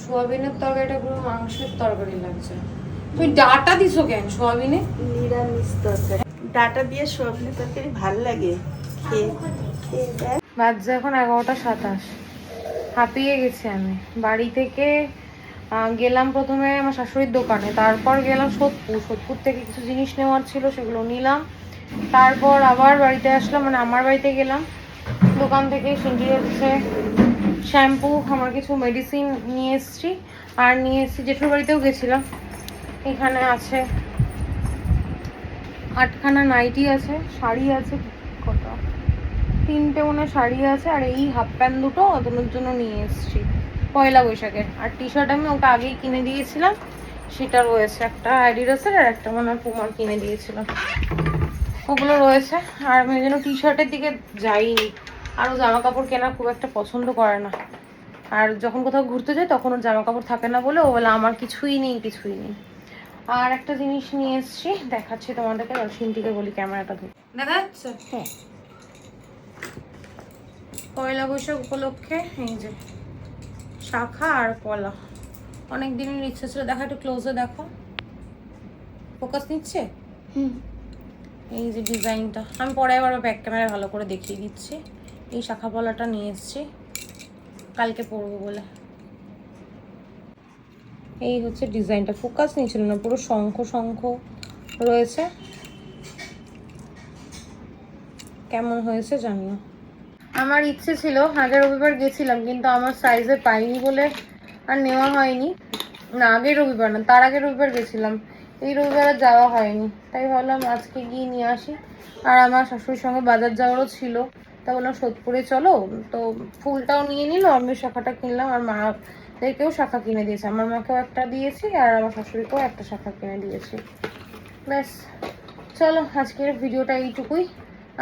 সোয়াবিনের তরকারিটা পুরো মাংসের তরকারি লাগছে। তুমি ডাটা দিছো কেন সোয়াবিনে? নিরামিষ তরকারি, ডাটা দিয়ে সোয়াবিনের তরকারি ভাল লাগে খেয়ে। বাজছে এখন 11:27। হাঁপিয়ে গেছি আমি। বাড়ি থেকে গেলাম প্রথমে আমার শাশুড়ির দোকানে, তারপর গেলাম সোদপুর থেকে কিছু জিনিস নেওয়ার ছিল, সেগুলো নিলাম। তারপর আবার বাড়িতে আসলাম, মানে আমার বাড়িতে গেলাম। দোকান থেকে সিন্ডি হচ্ছে শ্যাম্পু, আমার কিছু মেডিসিন নিয়ে এসেছি। আর নিয়ে এসেছি জেঠুর বাড়িতেও গেছিলাম। এখানে আছে 8খানা নাইটি আছে, শাড়ি আছে কটা, 3টে মনে শাড়ি আছে, আর এই হাফ প্যান্ট দুটো ওদের জন্য নিয়ে এসেছি পয়লা বৈশাখের। আর টি শার্ট আমি ওটা আগেই কিনে দিয়েছিলাম, সেটা রয়েছে। একটা অ্যাডিডাসের আর একটা মনে হয় পুমার কিনে দিয়েছিলাম, ওগুলো রয়েছে। আর আমি যেন টি শার্টের দিকে যাইনি, আরও জামা কাপড় কেনা খুব একটা পছন্দ করে না। আর যখন কোথাও ঘুরতে যাই তখন ওর জামা কাপড় থাকে না বলে ও বলে আমার কিছুই নেই। আর একটা জিনিস নিয়ে এসেছি, দেখাচ্ছি তোমাদেরকে। সিনটিকে বলি ক্যামেরাটা ধরে, দেখা যাচ্ছে? হ্যাঁ, পয়লা বৈশাখ উপলক্ষে এই যে শাখা আর কলা। অনেক দিনের ইচ্ছা ছিল, দেখা একটু ক্লোজে দেখো, ফোকাস নিচ্ছে। এই যে ডিজাইনটা আমি পরে আবার ব্যাক ক্যামেরায় ভালো করে দেখিয়ে দিচ্ছি। এই শাখা পলাটা নিয়ে এসেছি কালকে পরবো বলে। এই হচ্ছে ডিজাইনটা, ফোকাস নিচ্ছিল না, পুরো শঙ্খ শঙ্খ রয়েছে। কেমন হয়েছে জানিও। আমার ইচ্ছে ছিল, আগের রবিবার গেছিলাম কিন্তু আমার সাইজে পাইনি বলে আর নেওয়া হয়নি। না, আগের রবিবার না, তার আগের রবিবার গেছিলাম, এই রবিবার আর যাওয়া হয়নি। তাই ভাবলাম আজকে গিয়ে নিয়ে আসি। আর আমার শাশুড়ির সঙ্গে বাজার যাওয়ারও ছিল, তা বললাম সোদপুরে চলো। তো ফুলটাও নিয়ে নিল, আমি শাখাটা কিনলাম, আর মাদেরকেও শাখা কিনে দিয়েছি। আমার মাকেও একটা দিয়েছি আর আমার শাশুড়িকেও একটা শাখা কিনে দিয়েছি। ব্যাস, চলো আজকের ভিডিওটা এইটুকুই।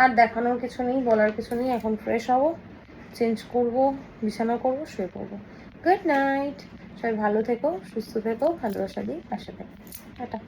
আর দেখানোর কিছু নেই, বলার কিছু নেই। এখন ফ্রেশ হবো, চেঞ্জ করব, বিছানা করব, শুয়ে পড়বো। Good night. সবাই ভালো থেকো, সুস্থ থেকো, ভালোবাসা দিই, পাশে থেকো। টাটা।